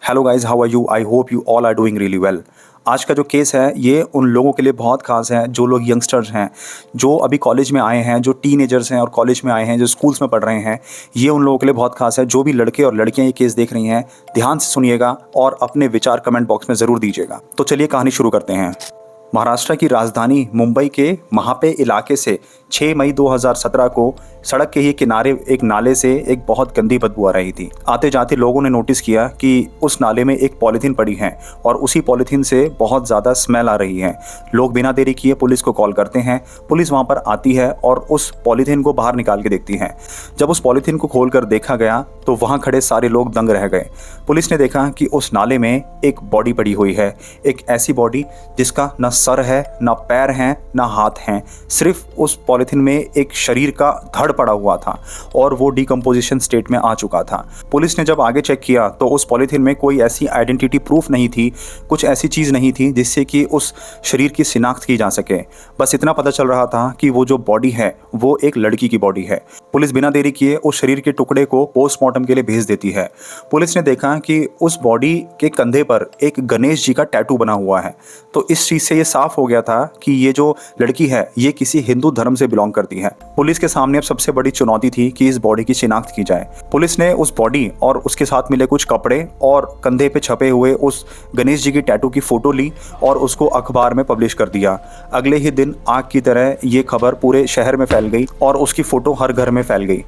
Hello guys, how are you? I hope you all are doing really well. आज का जो case है ये उन लोगों के लिए बहुत खास है जो लोग यंगस्टर्स हैं, जो अभी कॉलेज में आए हैं, जो टीनेजर्स हैं और कॉलेज में आए हैं, जो स्कूल्स में पढ़ रहे हैं। ये उन लोगों के लिए बहुत खास है। जो भी लड़के और लड़कियां ये केस देख रही हैं, ध्यान से सुनिएगा और अपने विचार कमेंट बॉक्स में ज़रूर दीजिएगा। तो चलिए कहानी शुरू करते हैं। महाराष्ट्र की राजधानी मुंबई के महापे इलाके से 6 मई 2017 को सड़क के ही किनारे एक नाले से एक बहुत गंदी बदबू आ रही थी। आते जाते लोगों ने नोटिस किया कि उस नाले में एक पॉलीथीन पड़ी है और उसी पॉलीथीन से बहुत ज़्यादा स्मेल आ रही है। लोग बिना देरी किए पुलिस को कॉल करते हैं। पुलिस वहाँ पर आती है और उस पॉलीथीन को बाहर निकाल के देखती है। जब उस पॉलीथीन को खोल कर देखा गया तो वहाँ खड़े सारे लोग दंग रह गए। पुलिस ने देखा कि उस नाले में एक बॉडी पड़ी हुई है, एक ऐसी बॉडी जिसका न सर है, ना पैर हैं, ना हाथ हैं। सिर्फ उस पॉलीथीन में एक शरीर का धड़ पड़ा हुआ था और वो डिकम्पोजिशन स्टेट में आ चुका था। पुलिस ने जब आगे चेक किया तो उस पॉलीथीन में कोई ऐसी आइडेंटिटी प्रूफ नहीं थी, कुछ ऐसी चीज़ नहीं थी जिससे कि उस शरीर की शिनाख्त की जा सके। बस इतना पता चल रहा था कि वो जो बॉडी है वो एक लड़की की बॉडी है। पुलिस बिना देरी किए उस शरीर के टुकड़े को पोस्टमार्टम के लिए भेज देती है। पुलिस ने देखा कि उस बॉडी के कंधे पर एक गणेश जी का टैटू बना हुआ है। तो इस चीज़ से ये साफ हो गया था कि ये जो लड़की है ये किसी हिंदू धर्म से बिलोंग करती है। पुलिस के सामने अब सबसे बड़ी चुनौती थी कि इस बॉडी की शिनाख्त की जाए। पुलिस ने उस बॉडी और उसके साथ मिले कुछ कपड़े और कंधे पे छपे हुए उस गणेश जी की टैटू की फोटो ली और उसको अखबार में पब्लिश कर दिया। अगले ही दिन आग की तरह ये खबर पूरे शहर में फैल गई और उसकी फोटो हर घर में फैल गई।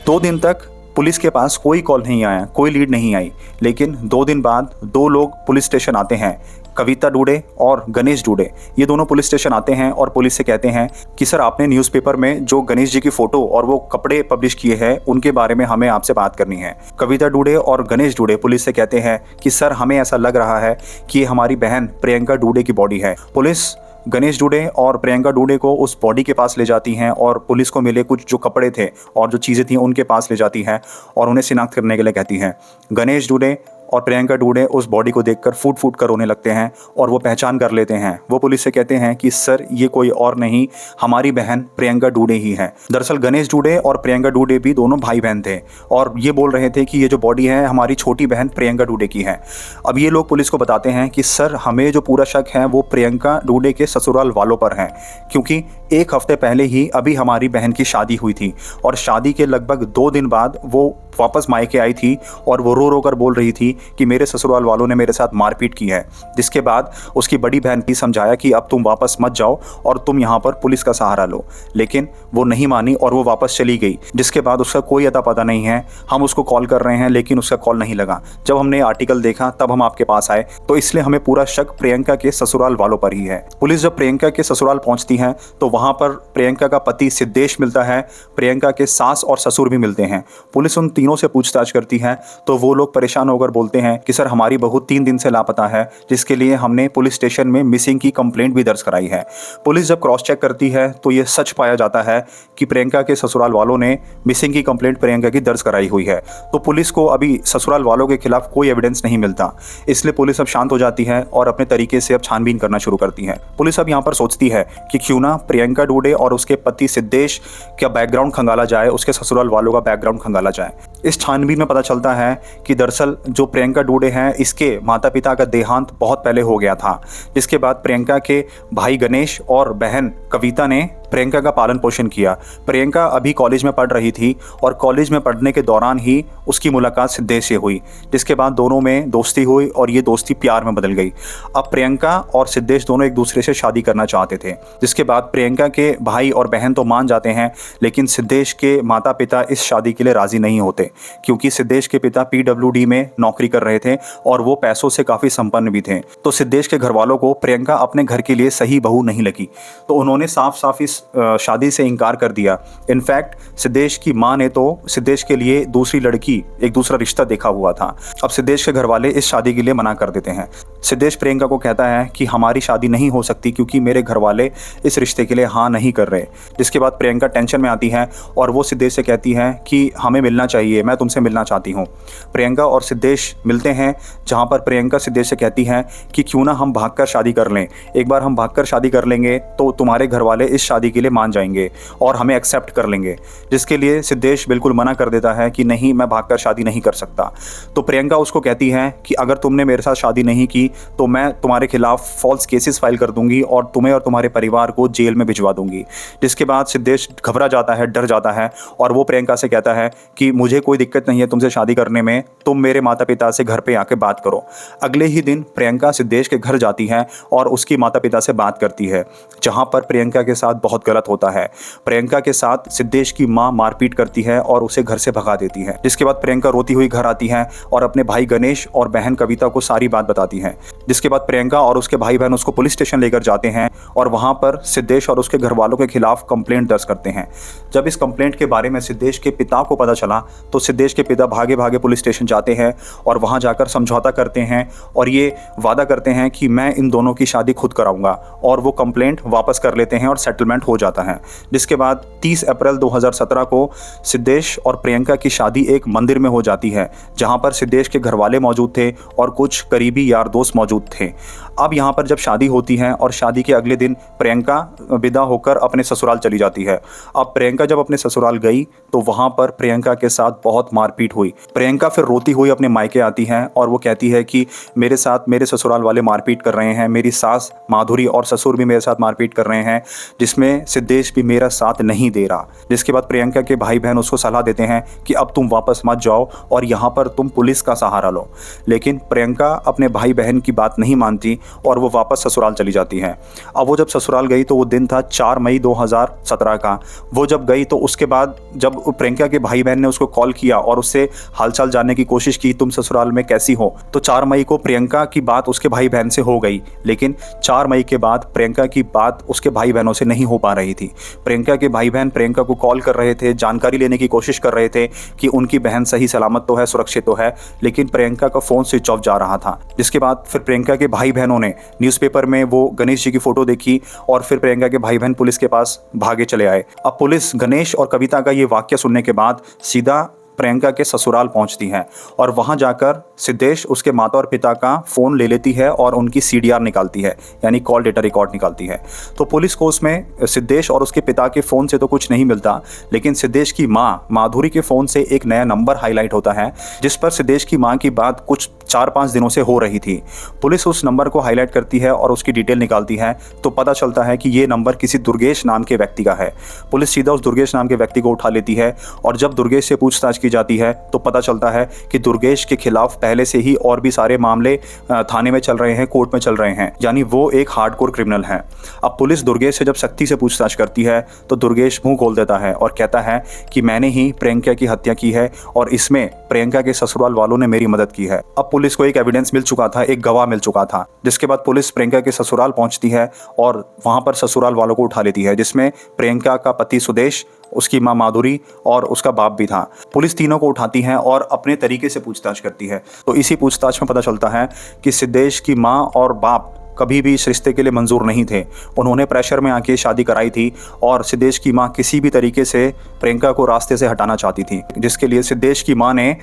2 दिन तक पुलिस के पास कोई कॉल नहीं आया, कोई लीड नहीं आई। लेकिन 2 दिन बाद 2 लोग पुलिस स्टेशन आते हैं, कविता डूडे और गणेश डूडे। ये दोनों पुलिस स्टेशन आते हैं और पुलिस से कहते हैं कि सर, आपने न्यूज़पेपर में जो गणेश जी की फोटो और वो कपड़े पब्लिश किए हैं उनके बारे में हमें आपसे बात करनी है। कविता डूडे और गणेश डूडे पुलिस से कहते हैं कि सर, हमें ऐसा लग रहा है कि ये हमारी बहन प्रियंका डूडे की बॉडी है। पुलिस गणेश डूडे और प्रियंका डूडे को उस बॉडी के पास ले जाती हैं और पुलिस को मिले कुछ जो कपड़े थे और जो चीज़ें थी उनके पास ले जाती हैं और उन्हें शिनाख्त करने के लिए कहती हैं। गणेश डूडे और प्रियंका डूडे उस बॉडी को देखकर फूट फूट कर रोने लगते हैं और वो पहचान कर लेते हैं। वो पुलिस से कहते हैं कि सर, ये कोई और नहीं, हमारी बहन प्रियंका डूडे ही है। दरअसल गणेश डूडे और प्रियंका डूडे भी दोनों भाई बहन थे और ये बोल रहे थे कि ये जो बॉडी है हमारी छोटी बहन प्रियंका डूडे की है। अब ये लोग पुलिस को बताते हैं कि सर, हमें जो पूरा शक है वो प्रियंका डूडे के ससुराल वालों पर है, क्योंकि 1 हफ्ते पहले ही अभी हमारी बहन की शादी हुई थी और शादी के लगभग 2 दिन बाद वो वापस मायके आई थी और वो रो रो कर बोल रही थी कि मेरे ससुराल वालों ने मेरे साथ मारपीट की है। जिसके बाद उसकी बड़ी बहन की समझाया कि अब तुम वापस मत जाओ और तुम यहाँ पर पुलिस का सहारा लो, लेकिन वो नहीं मानी और वो वापस चली गई। जिसके बाद उसका कोई अता पता नहीं है। हम उसको कॉल कर रहे हैं लेकिन उसका कॉल नहीं लगा। जब हमने आर्टिकल देखा तब हम आपके पास आए, तो इसलिए हमें पूरा शक प्रियंका के ससुराल वालों पर ही है। पुलिस जब प्रियंका के ससुराल पहुंचती है तो वहां पर प्रियंका का पति सिद्धेश मिलता है, प्रियंका के सास और ससुर भी मिलते हैं। पुलिस उन तीनों से पूछताछ करती है तो वो लोग परेशान होकर बोलते हैं कि सर, हमारी बहू 3 दिन से लापता है, जिसके लिए हमने पुलिस स्टेशन में मिसिंग की कंप्लेंट भी दर्ज कराई है। पुलिस जब क्रॉस चेक करती है तो ये सच पाया जाता है कि प्रियंका के ससुराल वालों ने मिसिंग की कंप्लेंट प्रियंका की दर्ज कराई हुई है। तो पुलिस को अभी ससुराल वालों के खिलाफ कोई एविडेंस नहीं मिलता, इसलिए पुलिस अब शांत हो जाती है और अपने तरीके से अब छानबीन करना शुरू करती है। पुलिस अब यहाँ पर सोचती है कि क्यों ना प्रियंका डूडे और उसके पति सिद्धेश का बैकग्राउंड खंगाला जाए, उसके ससुराल वालों का बैकग्राउंड खंगाला जाए। इस छानबीन में पता चलता है कि दरअसल जो प्रियंका डूडे हैं इसके माता पिता का देहांत बहुत पहले हो गया था, जिसके बाद प्रियंका के भाई गणेश और बहन कविता ने प्रियंका का पालन पोषण किया। प्रियंका अभी कॉलेज में पढ़ रही थी और कॉलेज में पढ़ने के दौरान ही उसकी मुलाकात सिद्धेश से हुई, जिसके बाद दोनों में दोस्ती हुई और ये दोस्ती प्यार में बदल गई। अब प्रियंका और सिद्धेश दोनों एक दूसरे से शादी करना चाहते थे, जिसके बाद प्रियंका के भाई और बहन तो मान जाते हैं, लेकिन सिद्धेश के माता पिता इस शादी के लिए राजी नहीं होते, क्योंकि सिद्धेश के पिता PWD में नौकरी कर रहे थे और वो पैसों से काफ़ी संपन्न भी थे। तो सिद्धेश के घर वालों को प्रियंका अपने घर के लिए सही बहू नहीं लगी, तो उन्होंने साफ साफ इस शादी से इनकार कर दिया। इनफैक्ट सिद्धेश की मां ने तो सिद्धेश के लिए दूसरी लड़की, एक दूसरा रिश्ता देखा हुआ था। अब सिद्धेश के घर वाले इस शादी के लिए मना कर देते हैं। सिद्धेश प्रियंका को कहता है कि हमारी शादी नहीं हो सकती क्योंकि मेरे घर वाले इस रिश्ते के लिए हाँ नहीं कर रहे। जिसके बाद प्रियंका टेंशन में आती है और वो सिद्धेश से कहती है कि हमें मिलना चाहिए, मैं तुमसे मिलना चाहती हूँ। प्रियंका और सिद्धेश मिलते हैं, जहाँ पर प्रियंका सिद्धेश से कहती है कि क्यों ना हम भागकर शादी कर लें, एक बार हम भागकर शादी कर लेंगे तो तुम्हारे घर वाले इस शादी शादी के लिए मान जाएंगे और हमें एक्सेप्ट कर लेंगे, जिसके लिए सिद्धेश बिल्कुल मना कर देता है कि नहीं, मैं भागकर शादी नहीं कर सकता। तो प्रियंका उसको कहती है कि अगर तुमने मेरे साथ शादी नहीं की तो मैं तुम्हारे खिलाफ फॉल्स केसेस फाइल कर दूंगी और तुम्हें और तुम्हारे परिवार को जेल में भिजवा दूंगी। जिसके बाद सिद्धेश घबरा जाता है, डर जाता है और वो प्रियंका से कहता है कि मुझे कोई दिक्कत नहीं है तुमसे शादी करने में, तुम मेरे माता पिता से घर पे आके बात करो। अगले ही दिन प्रियंका सिद्धेश के घर जाती है और उसकी माता पिता से बात करती है, जहां पर प्रियंका के साथ बहुत गलत होता है। प्रियंका के साथ सिद्धेश की मां मारपीट करती है और उसे घर से भगा देती है। जिसके बाद प्रियंका रोती हुई घर आती है और अपने भाई गणेश और बहन कविता को सारी बात बताती है। जिसके बाद प्रियंका और उसके भाई बहन उसको पुलिस स्टेशन लेकर जाते हैं और वहां पर सिद्धेश और उसके घर वालों के खिलाफ कंप्लेंट दर्ज करते हैं। जब इस कंप्लेंट के बारे में सिद्धेश के पिता को पता चला तो सिद्धेश के पिता भागे भागे पुलिस स्टेशन जाते हैं और वहां जाकर समझौता करते हैं और ये वादा करते हैं कि मैं इन दोनों की शादी खुद कराऊंगा, और वो कंप्लेंट वापस कर लेते हैं और सेटलमेंट हो जाता है। जिसके बाद 30 अप्रैल 2017 को सिद्धेश और प्रियंका की शादी एक मंदिर में हो जाती है, जहां पर सिद्धेश के घर वाले मौजूद थे और कुछ करीबी यार दोस्त मौजूद थे। अब यहाँ पर जब शादी होती है और शादी के अगले दिन प्रियंका विदा होकर अपने ससुराल चली जाती है। अब प्रियंका जब अपने ससुराल गई तो वहाँ पर प्रियंका के साथ बहुत मारपीट हुई। प्रियंका फिर रोती हुई अपने मायके आती है और वो कहती है कि मेरे साथ मेरे ससुराल वाले मारपीट कर रहे हैं, मेरी सास माधुरी और ससुर भी मेरे साथ मारपीट कर रहे हैं, जिसमें सिद्धेश भी मेरा साथ नहीं दे रहा। जिसके बाद प्रियंका के भाई बहन उसको सलाह देते हैं कि अब तुम वापस मत जाओ और यहाँ पर तुम पुलिस का सहारा लो। लेकिन प्रियंका अपने भाई बहन की बात नहीं मानती और वो वापस ससुराल चली जाती है। अब वो जब ससुराल गई तो वो दिन था 4 मई 2017 का। वो जब गई तो उसके बाद जब प्रियंका के भाई बहन ने उसको कॉल किया और उससे हालचाल जानने की कोशिश की, तुम ससुराल में कैसी हो, तो 4 मई को प्रियंका की बात उसके भाई बहन से हो गई। लेकिन 4 मई के बाद प्रियंका की बात उसके भाई बहनों से नहीं हो पा रही थी। प्रियंका के भाई बहन प्रियंका को कॉल कर रहे थे, जानकारी लेने की कोशिश कर रहे थे कि उनकी बहन सही सलामत तो है, सुरक्षित तो है, लेकिन प्रियंका का फ़ोन स्विच ऑफ जा रहा था। जिसके बाद फिर प्रियंका के भाई बहनों ने न्यूज़पेपर में वो गणेश जी की फ़ोटो देखी और फिर प्रियंका के भाई बहन पुलिस के पास भागे चले आए। अब पुलिस गणेश और कविता का ये वाक्य सुनने के बाद सीधा प्रियंका के ससुराल पहुंचती है और वहां जाकर सिद्धेश उसके माता और पिता का फ़ोन ले लेती है और उनकी CDR निकालती है, यानी कॉल डेटा रिकॉर्ड निकालती है। तो पुलिस को उसमें सिद्धेश और उसके पिता के फ़ोन से तो कुछ नहीं मिलता, लेकिन सिद्धेश की मां माधुरी के फ़ोन से एक नया नंबर हाईलाइट होता है, जिस पर सिद्धेश की मां की बात कुछ 4-5 दिनों से हो रही थी। पुलिस उस नंबर को हाईलाइट करती है और उसकी डिटेल निकालती है तो पता चलता है कि ये नंबर किसी दुर्गेश नाम के व्यक्ति का है। पुलिस सीधा उस दुर्गेश नाम के व्यक्ति को उठा लेती है और जब दुर्गेश से पूछताछ की जाती है तो पता चलता है कि दुर्गेश के खिलाफ पहले से ही और भी सारे मामले थाने में चल रहे हैं, कोर्ट में चल रहे हैं, यानी वो एक हार्डकोर क्रिमिनल है। अब पुलिस दुर्गेश से जब सख्ती से पूछताछ करती है तो दुर्गेश मुंह खोल देता है और कहता है कि मैंने ही प्रियंका की हत्या की है और इसमें प्रियंका के ससुराल वालों ने मेरी मदद की है। अब पुलिस को एक एविडेंस मिल चुका था, एक गवाह मिल चुका था। जिसके बाद पुलिस प्रियंका के ससुराल पहुंचती है और वहां पर ससुराल वालों को उठा लेती है, जिसमें प्रियंका का पति सुदेश, उसकी मां माधुरी और उसका बाप भी था। पुलिस तीनों को उठाती है और अपने तरीके से पूछताछ करती है। तो इसी पूछताछ में पता चलता है कि सिद्धेश की मां और बाप कभी भी इस रिश्ते के लिए मंजूर नहीं थे। उन्होंने प्रेशर में आके शादी कराई थी और सिद्धेश की मां किसी भी तरीके से प्रियंका को रास्ते से हटाना चाहती थी, जिसके लिए सिद्धेश की मां ने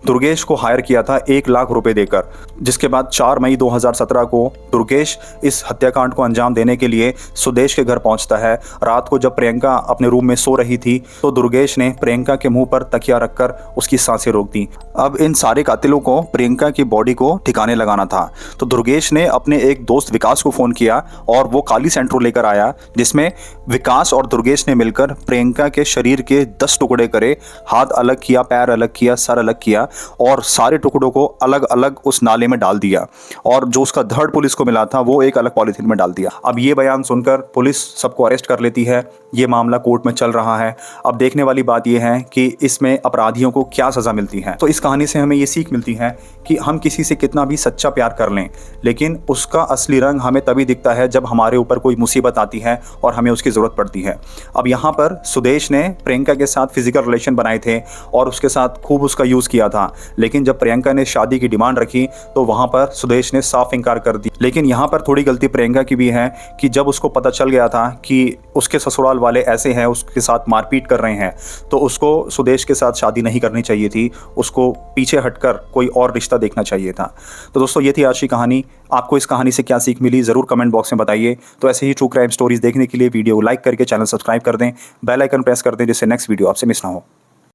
दुर्गेश को हायर किया था 1 लाख रुपए देकर। जिसके बाद 4 मई 2017 को दुर्गेश इस हत्याकांड को अंजाम देने के लिए सुदेश के घर पहुंचता है। रात को जब प्रियंका अपने रूम में सो रही थी तो दुर्गेश ने प्रियंका के मुंह पर तकिया रखकर उसकी सांसें रोक दी। अब इन सारे कातिलों को प्रियंका की बॉडी को ठिकाने लगाना था, तो दुर्गेश ने अपने एक दोस्त विकास को फ़ोन किया और वो काली सेंट्रो लेकर आया, जिसमें विकास और दुर्गेश ने मिलकर प्रियंका के शरीर के 10 टुकड़े करे, हाथ अलग किया, पैर अलग किया, सर अलग किया और सारे टुकड़ों को अलग अलग उस नाले में डाल दिया और जो उसका धड़ पुलिस को मिला था वो एक अलग पॉलीथीन में डाल दिया। अब ये बयान सुनकर पुलिस सबको अरेस्ट कर लेती है। ये मामला कोर्ट में चल रहा है। अब देखने वाली बात यह है कि इसमें अपराधियों को क्या सज़ा मिलती है। तो इस कहानी से हमें ये सीख मिलती है कि हम किसी से कितना भी सच्चा प्यार कर लें, लेकिन उसका असली रंग हमें तभी दिखता है जब हमारे ऊपर कोई मुसीबत आती है और हमें उसकी ज़रूरत पड़ती है। अब यहाँ पर सुदेश ने प्रियंका के साथ फिजिकल रिलेशन बनाए थे और उसके साथ खूब उसका यूज़ किया था, लेकिन जब प्रियंका ने शादी की डिमांड रखी तो वहाँ पर सुदेश ने साफ इनकार कर दी। लेकिन यहाँ पर थोड़ी गलती प्रियंका की भी है कि जब उसको पता चल गया था कि उसके ससुराल वाले ऐसे हैं, उसके साथ मारपीट कर रहे हैं, तो उसको सुदेश के साथ शादी नहीं करनी चाहिए थी, उसको पीछे हटकर कोई और रिश्ता देखना चाहिए था। तो दोस्तों ये थी आज की कहानी। आपको इस कहानी से क्या सीख मिली ज़रूर कमेंट बॉक्स में बताइए। तो ऐसे ही ट्रू क्राइम स्टोरीज़ देखने के लिए वीडियो लाइक करके चैनल सब्सक्राइब कर दें, बेल आइकन प्रेस कर दें जिससे नेक्स्ट वीडियो आपसे मिस ना हो।